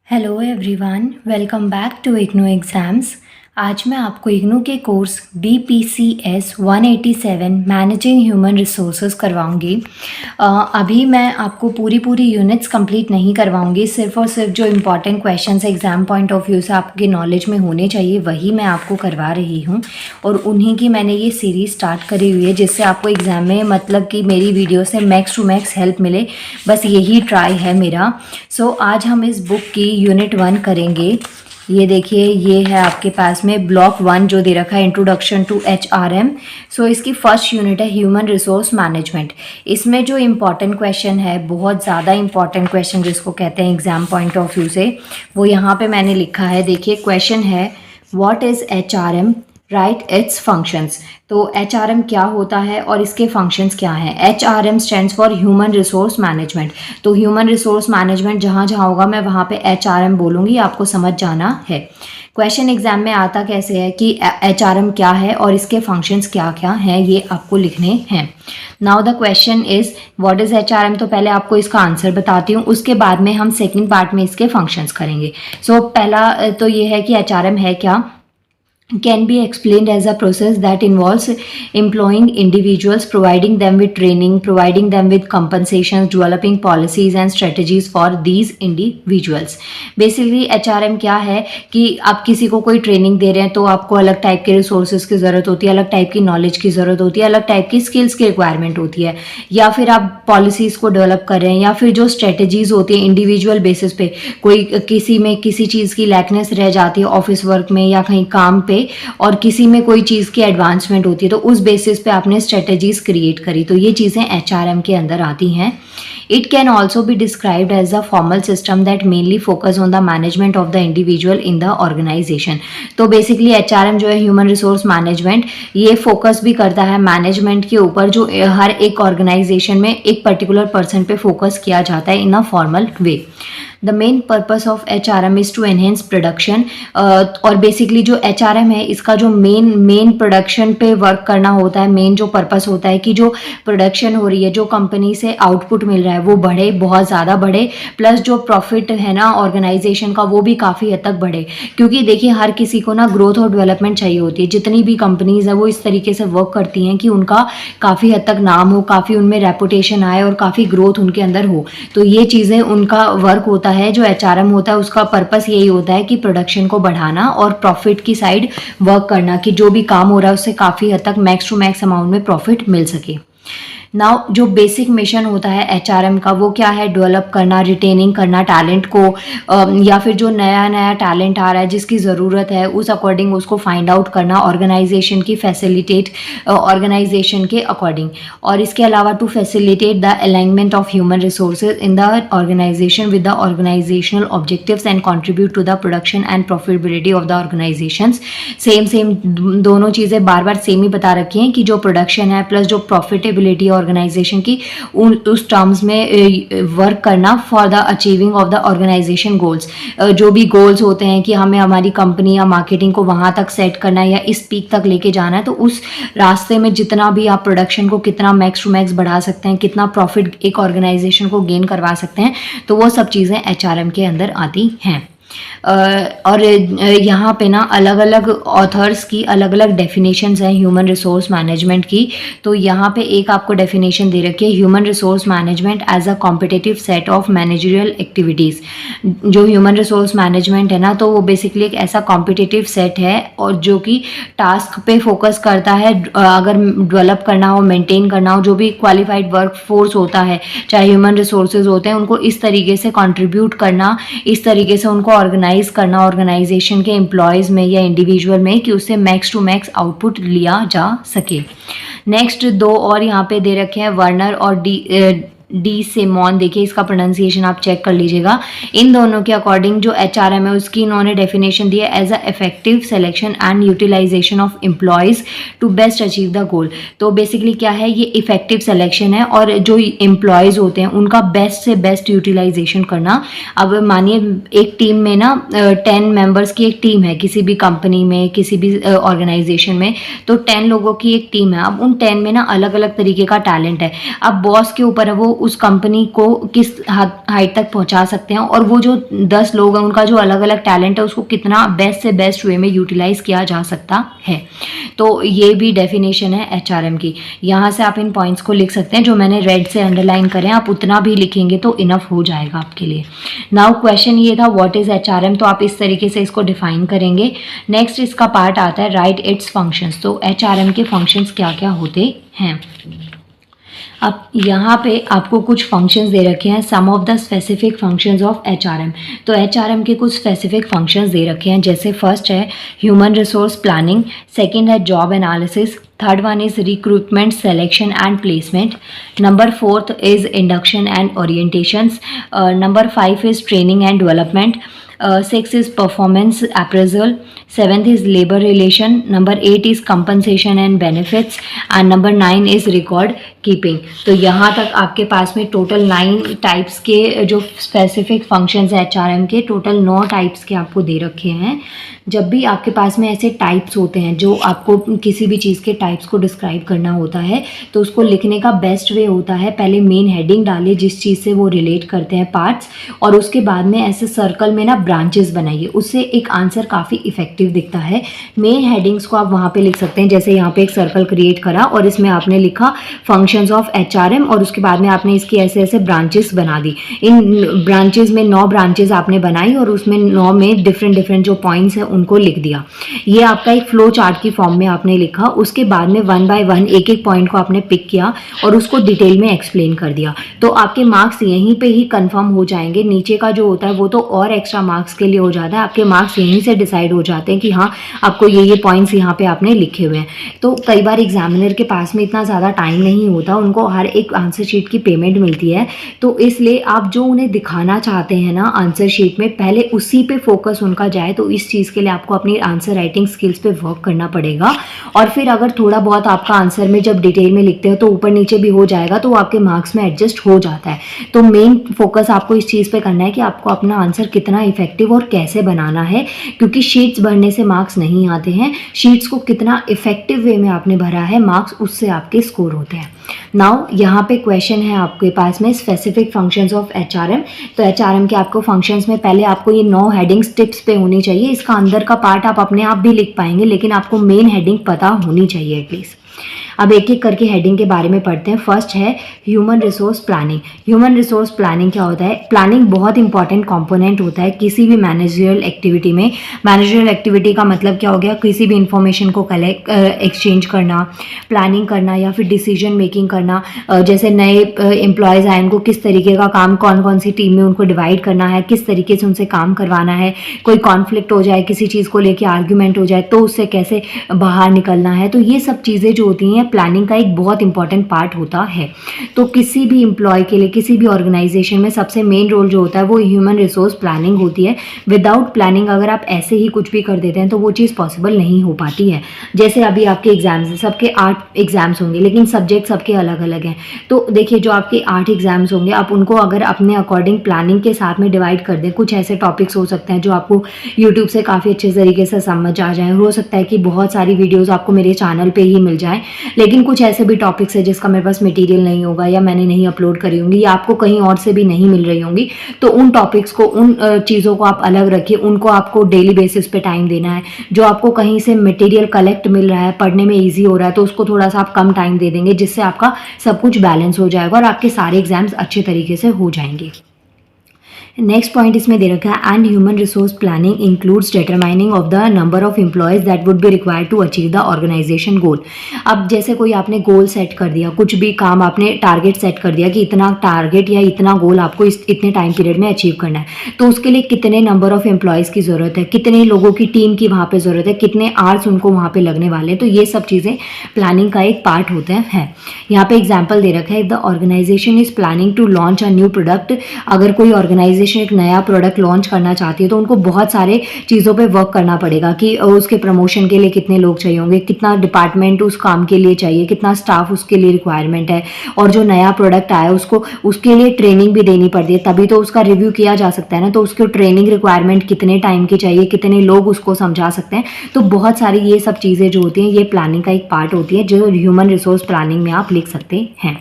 Hello everyone, welcome back to IGNOU exams. आज मैं आपको इग्नू के course BPCS 187 managing human resources करवाऊंगी। अभी मैं आपको पूरी यूनिट्स कंप्लीट नहीं करवाऊंगी, सिर्फ और सिर्फ जो important questions exam point of view से आपके नॉलेज में होने चाहिए वही मैं आपको करवा रही हूँ। और उन्हीं की मैंने ये सीरीज़ स्टार्ट करी हुई है जिससे आपको एग्ज़ाम में मतलब कि मेरी वीडियो से मैक्स टू मैक्स हेल्प मिले, बस यही ट्राई है मेरा। सो आज हम इस बुक की यूनिट 1 करेंगे। ये देखिए, ये है आपके पास में ब्लॉक 1 जो दे रखा है, इंट्रोडक्शन टू HRM। सो इसकी फर्स्ट यूनिट है ह्यूमन रिसोर्स मैनेजमेंट। इसमें जो इम्पॉर्टेंट क्वेश्चन है, बहुत ज़्यादा इम्पॉर्टेंट क्वेश्चन जिसको कहते हैं एग्जाम पॉइंट ऑफ व्यू से, वो यहाँ पे मैंने लिखा है। देखिए क्वेश्चन है, what is HRM, right it's functions. तो HRM क्या होता है और इसके फंक्शंस क्या हैं। HRM stands for human resource management. तो ह्यूमन रिसोर्स मैनेजमेंट जहाँ जहाँ होगा मैं वहाँ पे HRM बोलूँगी, आपको समझ जाना है। क्वेश्चन एग्जाम में आता कैसे है कि HRM क्या है और इसके फंक्शंस क्या क्या हैं, ये आपको लिखने हैं। Now the question is what is HRM। तो पहले आपको इसका आंसर बताती हूँ, उसके बाद में हम सेकेंड पार्ट में इसके फंक्शंस करेंगे। सो पहला तो ये है कि HRM है क्या। Can be explained as a process that involves employing individuals, providing them with training, providing them with compensations, developing policies and strategies for these individuals. Basically HRM क्या है कि आप किसी को कोई ट्रेनिंग दे रहे हैं तो आपको अलग टाइप के रिसोर्सेज की ज़रूरत होती है, अलग टाइप की नॉलेज की ज़रूरत होती है, अलग टाइप की स्किल्स की रिक्वायरमेंट होती है, या फिर आप पॉलिसीज़ को डेवलप कर रहे हैं, या फिर जो स्ट्रेटजीज़ होती हैं इंडिविजुअल बेसिस पे, कोई किसी में किसी चीज़ की लैकनेस रह जाती है ऑफिस वर्क में या कहीं काम पे, और किसी में कोई चीज़ की एडवांसमेंट होती है, तो उस बेसिस पे आपने स्ट्रेटजीज क्रिएट करी, तो ये चीज़ें HRM के अंदर आती हैं। It can also be described as a formal system that mainly focus on the management of the individual in the organisation. तो बेसिकली HRM जो है ह्यूमन रिसोर्स मैनेजमेंट, ये फोकस भी करता है मैनेजमेंट के ऊपर, जो हर एक ऑर्गेनाइजेशन में एक पर्टिकुलर पर्सन पे फोकस किया जाता है in a formal way. The main purpose of HRM is to enhance production. और बेसिकली जो HRM है इसका जो मेन प्रोडक्शन पे वर्क करना होता है, मेन जो पर्पस होता है कि जो प्रोडक्शन हो रही है, जो कंपनी से आउटपुट मिल रहा है वो बढ़े, बहुत ज़्यादा बढ़े, प्लस जो प्रॉफिट है ना ऑर्गेनाइजेशन का वो भी काफ़ी हद तक बढ़े। क्योंकि देखिए हर किसी को ना ग्रोथ और डेवलपमेंट चाहिए होती है। जितनी भी कंपनीज है वो इस तरीके से वर्क करती हैं कि उनका काफ़ी हद तक नाम हो, काफ़ी उनमें रेपुटेशन आए और काफ़ी ग्रोथ उनके अंदर हो। तो ये चीज़ें उनका वर्क होता है। जो HRM होता है उसका पर्पस यही होता है कि प्रोडक्शन को बढ़ाना और प्रॉफिट की साइड वर्क करना, कि जो भी काम हो रहा है उससे काफ़ी हद तक मैक्स टू मैक्स अमाउंट में प्रॉफिट मिल सके। नाउ जो बेसिक मिशन होता है HRM का वो क्या है, डेवलप करना, रिटेनिंग करना टैलेंट को, या फिर जो नया टैलेंट आ रहा है जिसकी ज़रूरत है उस अकॉर्डिंग उसको फाइंड आउट करना, ऑर्गेनाइजेशन की फैसिलिटेट ऑर्गेनाइजेशन के अकॉर्डिंग। और इसके अलावा to facilitate the alignment of human resources in the organisation with the organisational objectives and contribute to the production and profitability of the organisation. Same दोनों चीज़ें बार same ही बता रखी हैं कि जो प्रोडक्शन है प्लस जो प्रॉफिटेबिलिटी ऑर्गेनाइजेशन की, उस टर्म्स में वर्क करना for the achieving of the organisation goals. जो भी गोल्स होते हैं कि हमें हमारी कंपनी या मार्केटिंग को वहाँ तक सेट करना है या इस पीक तक लेके जाना है, तो उस रास्ते में जितना भी आप प्रोडक्शन को कितना मैक्स टू मैक्स बढ़ा सकते हैं, कितना प्रॉफिट एक ऑर्गेनाइजेशन को गेन करवा सकते हैं, तो वो सब चीज़ें HRM के अंदर आती हैं। और यहाँ पे ना अलग अलग ऑथर्स की अलग अलग डेफिनेशंस हैं ह्यूमन रिसोर्स मैनेजमेंट की। तो यहाँ पे एक आपको डेफिनेशन दे रखी है, human resource management as a competitive set of managerial activities. जो ह्यूमन रिसोर्स मैनेजमेंट है ना, तो वो बेसिकली एक ऐसा कॉम्पिटिटिव सेट है और जो कि टास्क पे फोकस करता है। अगर डेवलप करना हो, मेंटेन करना हो, जो भी क्वालिफाइड वर्क फोर्स होता है, चाहे ह्यूमन रिसोर्सेज होते हैं, उनको इस तरीके से कंट्रीब्यूट करना, इस तरीके से उनको ऑर्गेनाइज करना ऑर्गेनाइजेशन के एम्प्लॉयज़ में या इंडिविजुअल में, कि उससे मैक्स टू मैक्स आउटपुट लिया जा सके। नेक्स्ट दो और यहाँ पे दे रखे हैं, वर्नर और डी सिमोन। देखिए इसका प्रोनाउंसिएशन आप चेक कर लीजिएगा। इन दोनों के अकॉर्डिंग जो HRM है उसकी इन्होंने डेफिनेशन दी है as a effective selection and utilisation of employees to best achieve the goal. तो बेसिकली क्या है, ये इफेक्टिव सिलेक्शन है और जो एम्प्लॉयज़ होते हैं उनका बेस्ट से बेस्ट यूटिलाइजेशन करना। अब मानिए एक टीम में ना 10 मेंबर्स की एक टीम है, किसी भी कंपनी में, किसी भी ऑर्गेनाइजेशन में, तो 10 लोगों की एक टीम है। अब उन 10 में ना अलग अलग तरीके का टैलेंट है। अब बॉस के ऊपर है वो उस कंपनी को किस हाइट तक पहुंचा सकते हैं, और वो जो 10 लोग हैं उनका जो अलग अलग टैलेंट है उसको कितना बेस्ट से बेस्ट वे में यूटिलाइज किया जा सकता है। तो ये भी डेफिनेशन है एचआरएम की। यहाँ से आप इन पॉइंट्स को लिख सकते हैं, जो मैंने रेड से अंडरलाइन करें, आप उतना भी लिखेंगे तो इनफ हो जाएगा आपके लिए। नाउ क्वेश्चन ये था व्हाट इज एचआरएम, तो आप इस तरीके से इसको डिफाइन करेंगे। नेक्स्ट इसका पार्ट आता है राइट इट्स फंक्शंस। तो एचआरएम के फंक्शंस क्या क्या होते हैं। अब यहाँ पे आपको कुछ फंक्शंस दे रखे हैं, some of the specific functions of HRM. तो एचआरएम के कुछ स्पेसिफिक फंक्शंस दे रखे हैं, जैसे फर्स्ट है ह्यूमन रिसोर्स प्लानिंग, सेकंड है job analysis, third one is recruitment selection and placement, number fourth is induction and orientations, number 5 is training and development, 6 is performance appraisal, 7th is labor relation, number 8 is compensation and benefits, and number 9 is record keeping। तो यहाँ तक आपके पास में total 9 types के जो specific functions है HRM के, total 9 types के आपको दे रखे हैं। जब भी आपके पास में ऐसे टाइप्स होते हैं जो आपको किसी भी चीज़ के टाइप्स को डिस्क्राइब करना होता है, तो उसको लिखने का बेस्ट वे होता है पहले मेन हेडिंग डालिए जिस चीज़ से वो रिलेट करते हैं पार्ट्स, और उसके बाद में ऐसे सर्कल में ना ब्रांचेस बनाइए, उससे एक आंसर काफ़ी इफेक्टिव दिखता है। मेन हेडिंग्स को आप वहाँ पे लिख सकते हैं, जैसे यहाँ पे एक सर्कल क्रिएट करा और इसमें आपने लिखा फंक्शंस ऑफ एचआरएम, और उसके बाद में आपने इसकी ऐसे ऐसे ब्रांचेस बना दी। इन ब्रांचेस में 9 ब्रांचेस आपने बनाई और उसमें 9 में डिफरेंट जो पॉइंट्स हैं उनको लिख दिया। ये आपका एक फ्लो चार्ट की फॉर्म में आपने लिखा। उसके बाद में 1 बाय 1 एक एक पॉइंट को आपने पिक किया और उसको डिटेल में एक्सप्लेन कर दिया। तो आपके मार्क्स यहीं पे ही कंफर्म हो जाएंगे। नीचे का जो होता है वो तो और एक्स्ट्रा मार्क्स के लिए हो जाता है, आपके मार्क्स यहीं से डिसाइड हो जाते हैं कि हाँ आपको ये पॉइंट्स यहाँ पे आपने लिखे हुए हैं। तो कई बार एग्जामिनर के पास में इतना ज़्यादा टाइम नहीं होता, उनको हर एक आंसर शीट की पेमेंट मिलती है, तो इसलिए आप जो उन्हें दिखाना चाहते हैं ना आंसर शीट में, पहले उसी पे फोकस उनका जाए। तो इस चीज़ के लिए आपको अपनी आंसर राइटिंग स्किल्स पे वर्क करना पड़ेगा। और फिर अगर थोड़ा बहुत आपका आंसर में जब डिटेल में लिखते हो तो ऊपर नीचे भी हो जाएगा, तो आपके मार्क्स में एडजस्ट हो जाता है। तो मेन फोकस आपको इस चीज़ पे करना है कि आपको अपना आंसर कितना इफेक्टिव और कैसे बनाना है, क्योंकि शीट्स भरने से मार्क्स नहीं आते हैं, शीट्स को कितना इफेक्टिव वे में आपने भरा है मार्क्स उससे आपके स्कोर होते हैं। नाउ यहाँ पे क्वेश्चन है आपके पास में स्पेसिफिक फंक्शंस ऑफ एचआरएम। तो एचआरएम के आपको फंक्शंस में पहले आपको ये 9 हेडिंग्स टिप्स पे होनी चाहिए। इसका अंदर का पार्ट आप अपने आप भी लिख पाएंगे, लेकिन आपको मेन हेडिंग पता होनी चाहिए एटलीस्ट। अब एक एक करके हेडिंग के बारे में पढ़ते हैं। फर्स्ट है human resource planning. Human resource planning क्या होता है? प्लानिंग बहुत इंपॉर्टेंट कंपोनेंट होता है किसी भी मैनेजरियल एक्टिविटी में। मैनेजरियल एक्टिविटी का मतलब क्या हो गया? किसी भी इंफॉर्मेशन को कलेक्ट एक्सचेंज करना, प्लानिंग करना या फिर डिसीजन मेकिंग करना। जैसे नए एम्प्लॉयज़ आए उनको किस तरीके का काम, कौन कौन सी टीम में उनको डिवाइड करना है, किस तरीके से उनसे काम करवाना है, कोई कॉन्फ्लिक्ट हो जाए, किसी चीज़ को लेकर आर्ग्यूमेंट हो जाए तो उससे कैसे बाहर निकलना है। तो ये सब चीज़ें जो होती हैं प्लानिंग का एक बहुत इंपॉर्टेंट पार्ट होता है। तो किसी भी एम्प्लॉय के लिए, किसी भी ऑर्गेनाइजेशन में सबसे मेन रोल जो होता है वो ह्यूमन रिसोर्स प्लानिंग होती है। विदाउट प्लानिंग अगर आप ऐसे ही कुछ भी कर देते हैं तो वो चीज़ पॉसिबल नहीं हो पाती है। जैसे अभी आपके एग्जाम्स हैं, सबके 8 एग्जाम्स होंगे, लेकिन सब्जेक्ट सबके अलग अलग हैं। तो देखिए जो आपके 8 एग्जाम्स होंगे, आप उनको अगर अपने अकॉर्डिंग प्लानिंग के साथ में डिवाइड कर दें, कुछ ऐसे टॉपिक्स हो सकते हैं जो आपको यूट्यूब से काफ़ी अच्छे तरीके से समझ आ जाए। हो सकता है कि बहुत सारी वीडियोज़ आपको मेरे चैनल पर ही मिल जाए, लेकिन कुछ ऐसे भी टॉपिक्स है जिसका मेरे पास मटेरियल नहीं होगा या मैंने नहीं अपलोड करी होंगी या आपको कहीं और से भी नहीं मिल रही होंगी। तो उन टॉपिक्स को, उन चीज़ों को आप अलग रखिए, उनको आपको डेली बेसिस पे टाइम देना है। जो आपको कहीं से मटेरियल कलेक्ट मिल रहा है, पढ़ने में ईजी हो रहा है, तो उसको थोड़ा सा आप कम टाइम दे देंगे, जिससे आपका सब कुछ बैलेंस हो जाएगा और आपके सारे एग्जाम्स अच्छे तरीके से हो जाएंगे। नेक्स्ट पॉइंट इसमें दे रखा है and human resource planning includes determining of the number of employees that would be required to achieve the organisation goal. अब जैसे कोई आपने गोल सेट कर दिया, कुछ भी काम आपने टारगेट सेट कर दिया कि इतना टारगेट या इतना गोल आपको इतने टाइम पीरियड में अचीव करना है, तो उसके लिए कितने नंबर ऑफ एम्प्लॉयज़ की ज़रूरत है, कितने लोगों की टीम की वहाँ पर ज़रूरत है, कितने आवर्स उनको वहाँ पर लगने वाले हैं। तो ये सब चीज़ें प्लानिंग का एक पार्ट होते हैं। यहाँ पे एग्जाम्पल दे रखा है, the organisation is planning to launch a new product. अगर कोई ऑर्गेनाइजेशन एक नया प्रोडक्ट लॉन्च करना चाहती है तो उनको बहुत सारे चीज़ों पे वर्क करना पड़ेगा कि उसके प्रमोशन के लिए कितने लोग चाहिए होंगे, कितना डिपार्टमेंट उस काम के लिए चाहिए, कितना स्टाफ उसके लिए रिक्वायरमेंट है, और जो नया प्रोडक्ट आया उसके लिए ट्रेनिंग भी देनी पड़ती है, तभी तो उसका रिव्यू किया जा सकता है ना। तो उसको ट्रेनिंग रिक्वायरमेंट कितने टाइम की चाहिए, कितने लोग उसको समझा सकते हैं। तो बहुत सारी ये सब चीज़ें जो होती हैं ये प्लानिंग का एक पार्ट होती है, जो ह्यूमन रिसोर्स प्लानिंग में आप लिख सकते हैं।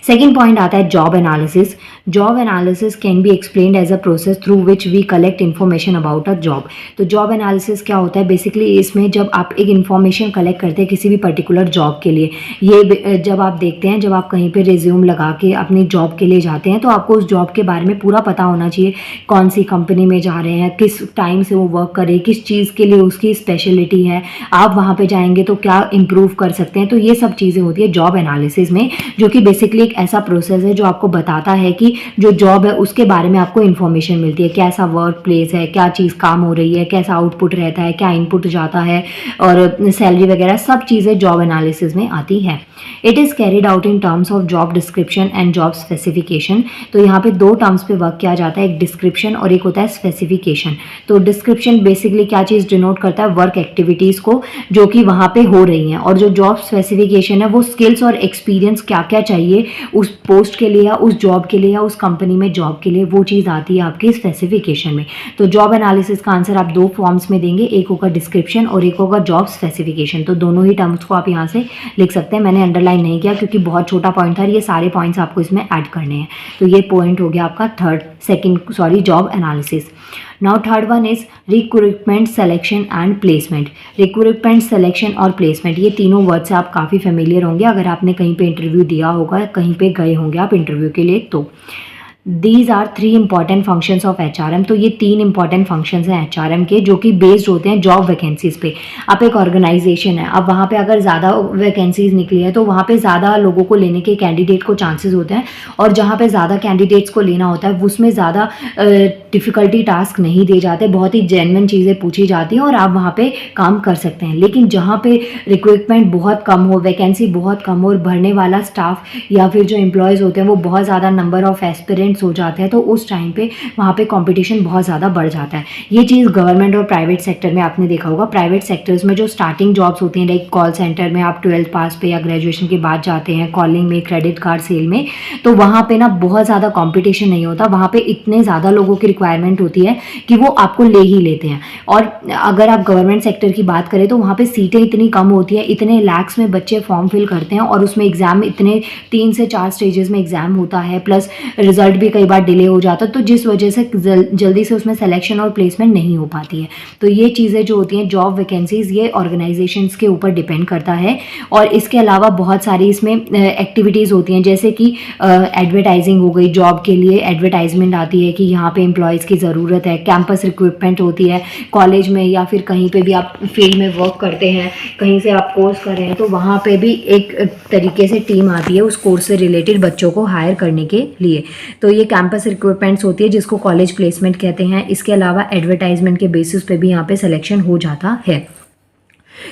सेकेंड पॉइंट आता है job analysis. Job analysis can be explained as a process through which we collect information about a job. तो जॉब एनालिसिस क्या होता है, बेसिकली इसमें जब आप एक इन्फॉर्मेशन कलेक्ट करते हैं किसी भी पर्टिकुलर जॉब के लिए, ये जब आप देखते हैं, जब आप कहीं पे रिज्यूम लगा के अपनी जॉब के लिए जाते हैं तो आपको उस जॉब के बारे में पूरा पता होना चाहिए, कौन सी कंपनी में जा रहे हैं, किस टाइम से वो वर्क करे, किस चीज़ के लिए उसकी स्पेशलिटी है, आप वहाँ पे जाएंगे तो क्या इम्प्रूव कर सकते हैं। तो ये सब चीज़ें होती है जॉब एनालिसिस में, जो कि बेसिकली एक ऐसा प्रोसेस है जो आपको बताता है कि जो जॉब है उसके बारे में आपको इन्फॉर्मेशन मिलती है, कैसा वर्क प्लेस है, क्या चीज़ काम हो रही है, कैसा आउटपुट रहता है, क्या इनपुट जाता है, और सैलरी वगैरह सब चीज़ें जॉब एनालिसिस में आती है। It is carried out in terms of job description and job specification. तो यहाँ पे दो टर्म्स पे वर्क किया जाता है, एक डिस्क्रिप्शन और एक होता है स्पेसिफिकेशन। तो डिस्क्रिप्शन बेसिकली क्या चीज़ डिनोट करता है, वर्क एक्टिविटीज़ को जो कि वहाँ पे हो रही हैं, और जो जॉब स्पेसिफिकेशन है वो स्किल्स और एक्सपीरियंस क्या क्या चाहिए उस पोस्ट के लिए या उस जॉब के लिए या उस कंपनी में जॉब के लिए, वो चीज़ आती है आपकी स्पेसिफिकेशन में। तो जॉब एनालिसिस का आंसर आप दो फॉर्म्स में देंगे, एक होगा डिस्क्रिप्शन और एक होगा जॉब स्पेसिफिकेशन। तो दोनों ही टर्म्स को आप यहाँ से लिख सकते हैं। मैंने अंडरलाइन नहीं किया क्योंकि बहुत छोटा पॉइंट था, ये सारे पॉइंट्स आपको इसमें ऐड करने हैं। तो ये पॉइंट हो गया आपका job analysis. Now third one is recruitment, selection and placement. Recruitment, selection और प्लेसमेंट, ये तीनों वर्ड से आप काफ़ी फेमिलियर होंगे अगर आपने कहीं पे इंटरव्यू दिया होगा, कहीं पे गए होंगे आप इंटरव्यू के लिए। तो these are 3 important functions of HRM। तो ये 3 इंपॉर्टेंट फंक्शंस हैं HRM के, जो कि बेस्ड होते हैं जॉब वैकेंसीज पे। आप एक ऑर्गेनाइजेशन है, अब वहाँ पे अगर ज़्यादा वैकेंसीज निकली है तो वहाँ पे ज़्यादा लोगों को लेने के कैंडिडेट को चांसेस होते हैं, और जहाँ पे ज़्यादा कैंडिडेट्स को लेना होता है उसमें ज़्यादा डिफ़िकल्टी टास्क नहीं दिए जाते, बहुत ही जेन्युइन चीज़ें पूछी जाती हैं और आप वहाँ पे काम कर सकते हैं। लेकिन जहाँ पे रिक्रूटमेंट बहुत कम हो, वैकेंसी बहुत कम हो और भरने वाला स्टाफ या फिर जो एम्प्लॉयज़ होते हैं वो बहुत ज़्यादा नंबर ऑफ एस्पिरेंट्स हो जाते हैं, तो उस टाइम पे वहाँ पे कंपटीशन बहुत ज़्यादा बढ़ जाता है। ये चीज़ गवर्नमेंट और प्राइवेट सेक्टर में आपने देखा होगा। प्राइवेट सेक्टर्स में जो स्टार्टिंग जॉब्स होती हैं, लाइक कॉल सेंटर में आप 12th पास पे या ग्रेजुएशन के बाद जाते हैं, कॉलिंग में, क्रेडिट कार्ड सेल में, तो वहाँ पे ना बहुत ज़्यादा कॉम्पिटिशन नहीं होता। वहाँ पे इतने ज़्यादा लोगों की रिक्वायरमेंट होती है कि वो आपको ले ही लेते हैं। और अगर आप गवर्नमेंट सेक्टर की बात करें तो वहाँ पे सीटें इतनी कम होती है, इतने लैक्स में बच्चे फॉर्म फिल करते हैं और उसमें एग्ज़ाम इतने 3 से 4 स्टेजेस में एग्ज़ाम होता है, प्लस रिजल्ट भी कई बार डिले हो जाता है, तो जिस वजह से जल्दी से उसमें सिलेक्शन और प्लेसमेंट नहीं हो पाती है। तो ये चीज़ें जो होती हैं जॉब वैकेंसीज, ये ऑर्गेनाइजेशंस के ऊपर डिपेंड करता है। और इसके अलावा बहुत सारी इसमें एक्टिविटीज़ होती हैं, जैसे कि एडवर्टाइजिंग हो गई, जॉब के लिए एडवर्टाइजमेंट आती है कि यहाँ पे एम्प्लॉयज़ की ज़रूरत है, कैंपस रिक्रूटमेंट होती है, कॉलेज में या फिर कहीं पे भी आप फील्ड में वर्क करते हैं, कहीं से आप कोर्स कर रहे हैं, तो वहाँ पे भी एक तरीके से टीम आती है उस कोर्स से रिलेटेड बच्चों को हायर करने के लिए। तो ये कैंपस रिक्रूटमेंट्स होती है जिसको कॉलेज प्लेसमेंट कहते हैं। इसके अलावा एडवर्टाइजमेंट के बेसिस पे भी यहाँ पे सिलेक्शन हो जाता है।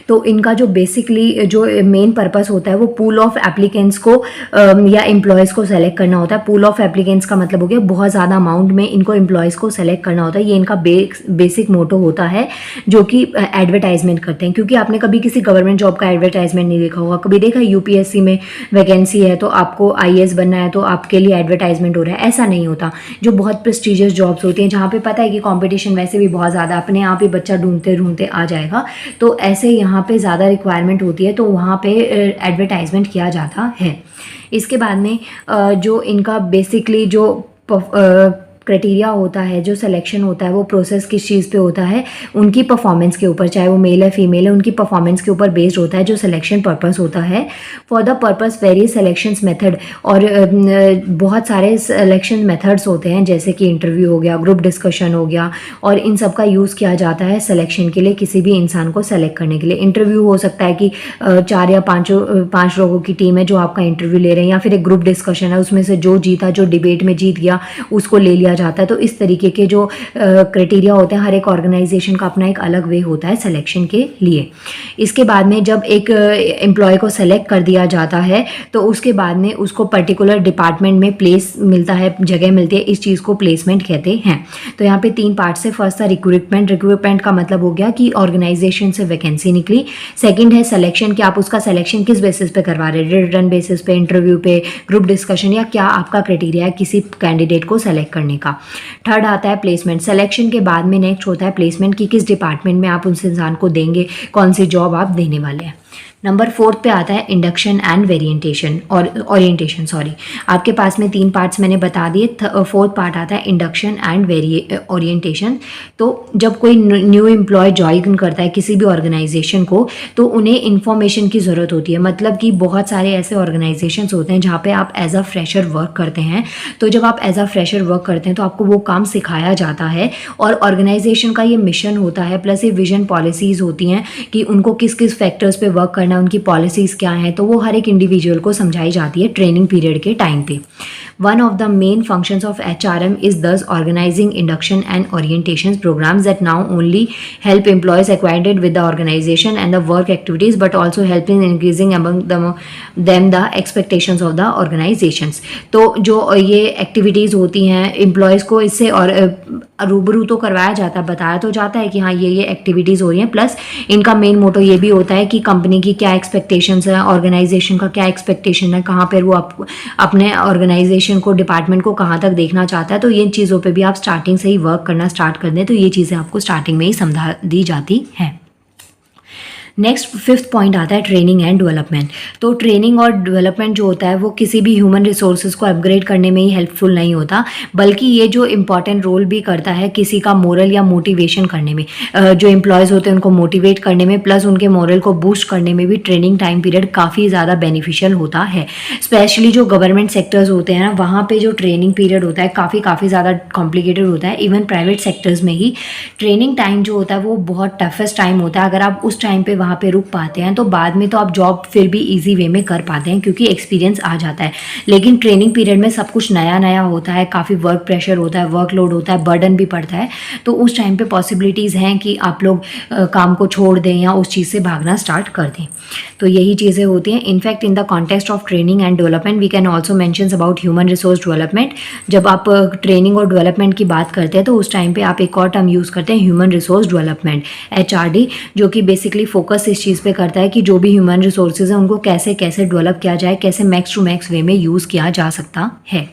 तो इनका जो बेसिकली जो मेन पर्पस होता है वो पूल ऑफ एप्लीकेंट्स को या एम्प्लॉयज़ को सेलेक्ट करना होता है। पूल ऑफ एप्लीकेंट्स का मतलब हो गया बहुत ज़्यादा अमाउंट में इनको एम्प्लॉयज़ को सेलेक्ट करना होता है। ये इनका बेसिक मोटो होता है जो कि एडवर्टाइजमेंट करते हैं। क्योंकि आपने कभी किसी गवर्नमेंट जॉब का एडवर्टाइजमेंट नहीं देखा होगा, कभी देखा UPSC में वैकेंसी है तो आपको IAS बनना है तो आपके लिए एडवर्टाइजमेंट हो रहा है, ऐसा नहीं होता। जो बहुत प्रेस्टिजियस जॉब्स होती हैं जहाँ पे पता है कि कॉम्पिटिशन वैसे भी बहुत ज़्यादा, अपने आप ही बच्चा ढूंढते ढूंढते आ जाएगा, तो ऐसे यहाँ पे ज़्यादा रिक्वायरमेंट होती है तो वहाँ पे एडवर्टाइजमेंट किया जाता है। इसके बाद में जो इनका बेसिकली जो क्राइटेरिया होता है, जो सिलेक्शन होता है, वो प्रोसेस किस चीज़ पे होता है, उनकी परफॉर्मेंस के ऊपर, चाहे वो मेल है फीमेल है, उनकी परफॉर्मेंस के ऊपर बेस्ड होता है जो सिलेक्शन पर्पस होता है। For the purpose various selection method, और बहुत सारे सिलेक्शन मेथड्स होते हैं जैसे कि इंटरव्यू हो गया, ग्रुप डिस्कशन हो गया, और इन सब का यूज़ किया जाता है सिलेक्शन के लिए, किसी भी इंसान को सेलेक्ट करने के लिए। इंटरव्यू हो सकता है कि 4 या 5 लोगों की टीम है जो आपका इंटरव्यू ले रहे हैं, या फिर एक ग्रुप डिस्कशन है, उसमें से जो जीता, जो डिबेट में जीत गया उसको ले लिया जाता है। तो इस तरीके के जो क्राइटेरिया होते हैं, हर एक ऑर्गेनाइजेशन का अपना एक अलग वे होता है सिलेक्शन के लिए। इसके बाद में जब एक एम्प्लॉय को सेलेक्ट कर दिया जाता है तो उसके बाद में उसको पर्टिकुलर डिपार्टमेंट में प्लेस मिलता है, जगह मिलती है, इस चीज़ को प्लेसमेंट कहते हैं। तो यहाँ पे 3 पार्ट से, फर्स्ट था रिक्रूटमेंट। रिक्रूटमेंट का मतलब हो गया कि ऑर्गेनाइजेशन से वैकेंसी निकली। सेकेंड है सिलेक्शन, कि आप उसका सिलेक्शन किस बेसिस पे करवा रहे हैं, रिटन बेसिस पे, इंटरव्यू पे, ग्रुप डिस्कशन, या क्या आपका क्राइटेरिया है किसी कैंडिडेट को सेलेक्ट करने का। थर्ड आता है प्लेसमेंट। सिलेक्शन के बाद में नेक्स्ट होता है प्लेसमेंट, कि किस डिपार्टमेंट में आप उस इंसान को देंगे, कौन सी जॉब आप देने वाले हैं। नंबर 4 पे आता है इंडक्शन एंड वेरिएंटेशन और ओरिएंटेशन, सॉरी, आपके पास में 3 पार्ट्स मैंने बता दिए। 4th पार्ट आता है इंडक्शन एंड ओरिएंटेशन। तो जब कोई न्यू एम्प्लॉय ज्वाइन करता है किसी भी ऑर्गेनाइजेशन को, तो उन्हें इन्फॉर्मेशन की ज़रूरत होती है। मतलब कि बहुत सारे ऐसे ऑर्गेनाइजेशन होते हैं जहाँ पे आप एज अ फ्रेशर वर्क करते हैं। तो जब आप एज अ फ्रेशर वर्क करते हैं तो आपको वो काम सिखाया जाता है, और ऑर्गेनाइजेशन का ये मिशन होता है, प्लस ये विजन पॉलिसीज़ होती हैं कि उनको किस किस फैक्टर्स पे वर्क करना, उनकी पॉलिसीज़ क्या हैं, तो वो हर एक इंडिविजुअल को समझाई जाती है ट्रेनिंग पीरियड के टाइम पे। One of the main functions of HRM is thus organizing induction and orientation programs that now only help employees acquainted with the organization and the work activities, but also help in increasing among them the expectations of the organizations. तो जो ये activities होती हैं employees को इससे और रूबरू तो करवाया जाता है, बताया तो जाता है कि हाँ ये एक्टिविटीज़ हो रही हैं, प्लस इनका मेन मोटो ये भी होता है कि कंपनी की क्या एक्सपेक्टेशंस है, ऑर्गेनाइजेशन का क्या एक्सपेक्टेशन है, कहाँ पर वो अपने ऑर्गेनाइजेशन को, डिपार्टमेंट को कहाँ तक देखना चाहता है। तो इन चीज़ों पे भी आप स्टार्टिंग से ही वर्क करना स्टार्ट कर दें तो ये चीज़ें आपको स्टार्टिंग में ही समझा दी जाती हैं। नेक्स्ट 5th पॉइंट आता है ट्रेनिंग एंड डेवलपमेंट। तो ट्रेनिंग और डेवलपमेंट जो होता है वो किसी भी ह्यूमन रिसोर्सेज को अपग्रेड करने में ही हेल्पफुल नहीं होता, बल्कि ये जो इम्पॉर्टेंट रोल भी करता है किसी का मोरल या मोटिवेशन करने में। जो एम्प्लॉयज़ होते हैं उनको मोटिवेट करने में, प्लस उनके मोरल को बूस्ट करने में भी ट्रेनिंग टाइम पीरियड काफ़ी ज़्यादा बेनिफिशियल होता है। स्पेशली जो गवर्नमेंट सेक्टर्स होते हैं ना, वहाँ पर जो ट्रेनिंग पीरियड होता है काफ़ी ज़्यादा कॉम्प्लिकेटेड होता है। इवन प्राइवेट सेक्टर्स में ही ट्रेनिंग टाइम जो होता है वो बहुत टफेस्ट टाइम होता है। अगर आप उस टाइम पे वहाँ पे रुक पाते हैं तो बाद में तो आप जॉब फिर भी इजी वे में कर पाते हैं क्योंकि एक्सपीरियंस आ जाता है। लेकिन ट्रेनिंग पीरियड में सब कुछ नया नया होता है, काफ़ी वर्क प्रेशर होता है, वर्कलोड होता है, बर्डन भी पड़ता है। तो उस टाइम पे पॉसिबिलिटीज़ हैं कि आप लोग काम को छोड़ दें या उस चीज़ से भागना स्टार्ट कर दें। तो यही चीज़ें होती हैं। In fact in the context of training and development we can also mention about human resource development. जब आप ट्रेनिंग और डेवलपमेंट की बात करते हैं तो उस टाइम पे आप एक और टर्म यूज़ करते हैं ह्यूमन रिसोर्स डेवलपमेंट, HRD, जो कि बेसिकली फोकस इस चीज़ पे करता है कि जो भी ह्यूमन रिसोर्सेज हैं उनको कैसे कैसे डेवलप किया जाए, कैसे मैक्स टू मैक्स वे में यूज़ किया जा सकता है।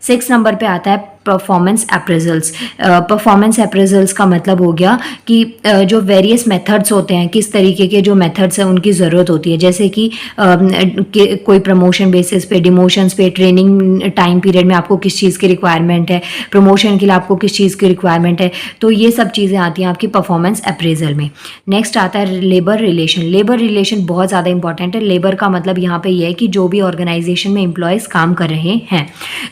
6 नंबर पे आता है परफॉर्मेंस अप्रेजल्स। परफॉर्मेंस अप्रेजल्स का मतलब हो गया कि जो वेरियस मेथड्स होते हैं, किस तरीके के जो मेथड्स हैं उनकी ज़रूरत होती है। जैसे कि कोई प्रमोशन बेसिस पे, डिमोशंस पे, ट्रेनिंग टाइम पीरियड में आपको किस चीज़ की रिक्वायरमेंट है, प्रमोशन के लिए आपको किस चीज़ की रिक्वायरमेंट है, तो ये सब चीज़ें आती हैं आपकी परफॉर्मेंस अप्रेजल में। नेक्स्ट आता है लेबर रिलेशन। लेबर रिलेशन बहुत ज़्यादा इंपॉर्टेंट है। लेबर का मतलब यहाँ पे ये है कि जो भी ऑर्गेनाइजेशन में एम्प्लॉयज़ काम कर रहे हैं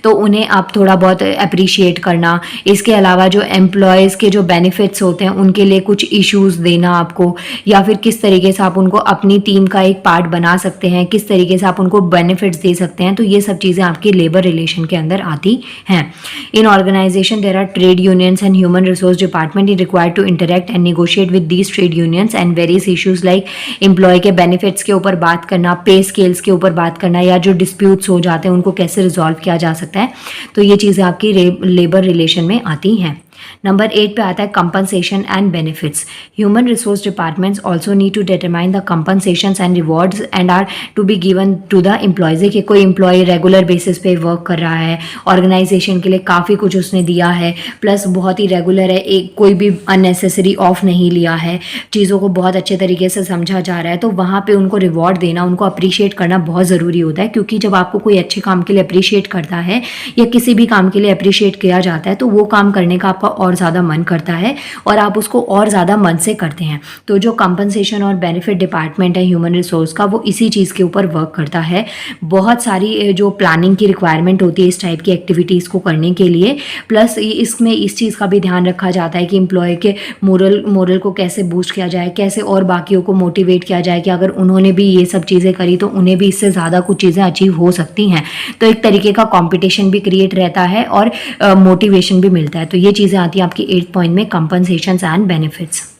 तो उन्हें आप थोड़ा बहुत अप्रिशिएट करना। इसके अलावा जो एम्प्लॉयज़ के जो बेनिफिट्स होते हैं उनके लिए कुछ इश्यूज़ देना आपको, या फिर किस तरीके से आप उनको अपनी टीम का एक पार्ट बना सकते हैं, किस तरीके से आप उनको बेनिफिट्स दे सकते हैं। तो ये सब चीज़ें आपकी लेबर रिलेशन के अंदर आती हैं। In organisation there are trade unions and human resource department is required to interact and negotiate with these trade unions and various issues like employ के बेनिफिट्स के ऊपर बात करना, पे स्केल्स के ऊपर बात करना, या जो डिस्प्यूट्स हो जाते हैं उनको कैसे रिजॉल्व किया जा सकता है। तो ये चीज़ें आपकी लेबर रिलेशन में आती हैं। नंबर 8 पे आता है compensation and benefits. Human resource departments also need to determine the compensations and rewards and are to be given to the employees. कि कोई एम्प्लॉय रेगुलर बेसिस पे वर्क कर रहा है, ऑर्गेनाइजेशन के लिए काफ़ी कुछ उसने दिया है, प्लस बहुत ही रेगुलर है, एक कोई भी अननेसेसरी ऑफ नहीं लिया है, चीज़ों को बहुत अच्छे तरीके से समझा जा रहा है, तो वहाँ पर उनको रिवॉर्ड देना, उनको अप्रिशिएट करना बहुत ज़रूरी होता है। क्योंकि जब आपको कोई अच्छे काम के लिए अप्रिशिएट करता है या किसी भी काम के लिए अप्रिशिएट किया जाता है तो वो काम करने का आपका और ज़्यादा मन करता है और आप उसको और ज़्यादा मन से करते हैं। तो जो कंपनसेशन और बेनिफिट डिपार्टमेंट है ह्यूमन रिसोर्स का, वो इसी चीज़ के ऊपर वर्क करता है। बहुत सारी जो प्लानिंग की रिक्वायरमेंट होती है इस टाइप की एक्टिविटीज़ को करने के लिए, प्लस इसमें इस चीज़ का भी ध्यान रखा जाता है कि एम्प्लॉय के मोरल को कैसे बूस्ट किया जाए, कैसे और बाकियों को मोटिवेट किया जाए कि अगर उन्होंने भी ये सब चीज़ें करी तो उन्हें भी इससे ज़्यादा कुछ चीज़ें अचीव हो सकती हैं। तो एक तरीके का कॉम्पिटिशन भी क्रिएट रहता है और मोटिवेशन भी मिलता है। तो ये चीज़ें आती हैं आपकी 8th पॉइंट में, compensations and benefits.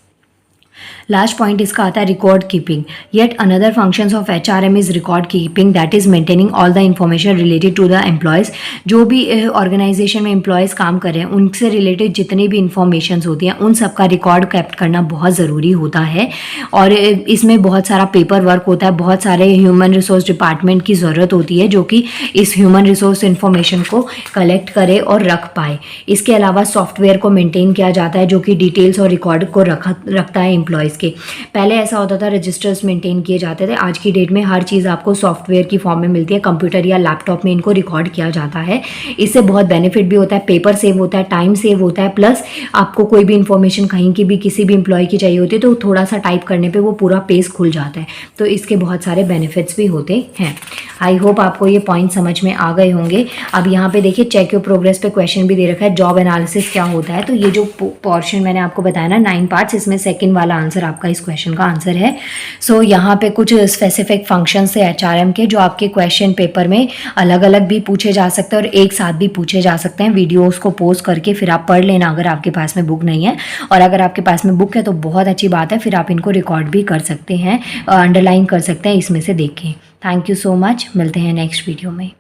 Last point इसका आता है record keeping. Yet another functions of HRM is record keeping, that is maintaining all the information related to the employees. जो भी ऑर्गेनाइजेशन में एम्प्लॉयज़ काम कर रहे हैं उनसे रिलेटेड जितनी भी इंफॉर्मेशन होती हैं उन सब का रिकॉर्ड कैप्ट करना बहुत ज़रूरी होता है। और इसमें बहुत सारा पेपर वर्क होता है, बहुत सारे ह्यूमन रिसोर्स डिपार्टमेंट की ज़रूरत होती है जो कि इस ह्यूमन रिसोर्स इंफॉर्मेशन को कलेक्ट करे और रख पाए। इसके अलावा सॉफ्टवेयर को मेंटेन किया जाता है जो कि डिटेल्स और रिकॉर्ड को रखता है एम्प्लॉयज़ एम्प्लॉयज़ के। पहले ऐसा होता था रजिस्टर्स मेंटेन किए जाते थे, आज की डेट में हर चीज़ आपको सॉफ्टवेयर की फॉर्म में मिलती है, कंप्यूटर या लैपटॉप में इनको रिकॉर्ड किया जाता है। इससे बहुत बेनिफिट भी होता है, पेपर सेव होता है, टाइम सेव होता है, प्लस आपको कोई भी इंफॉर्मेशन कहीं की भी किसी भी एम्प्लॉय की चाहिए होती है तो थोड़ा सा टाइप करने पे वो पूरा पेज खुल जाता है। तो इसके बहुत सारे बेनिफिट्स भी होते हैं। आई होप आपको ये पॉइंट समझ में आ गए होंगे। अब यहाँ पे देखिए चेक योर प्रोग्रेस पे क्वेश्चन भी दे रखा है, जॉब एनालिसिस क्या होता है। तो ये जो पोर्शन मैंने आपको बताया ना 9 पार्ट्स, इसमें सेकंड वाला आंसर आपका इस क्वेश्चन का आंसर है। सो यहाँ पे कुछ स्पेसिफिक फंक्शंस है HRM के जो आपके क्वेश्चन पेपर में अलग अलग भी पूछे जा सकते हैं और एक साथ भी पूछे जा सकते हैं। वीडियोस को पोस्ट करके फिर आप पढ़ लेना अगर आपके पास में बुक नहीं है, और अगर आपके पास में बुक है तो बहुत अच्छी बात है, फिर आप इनको रिकॉर्ड भी कर सकते हैं, अंडरलाइन कर सकते हैं इसमें से देखें। थैंक यू सो मच, मिलते हैं नेक्स्ट वीडियो में।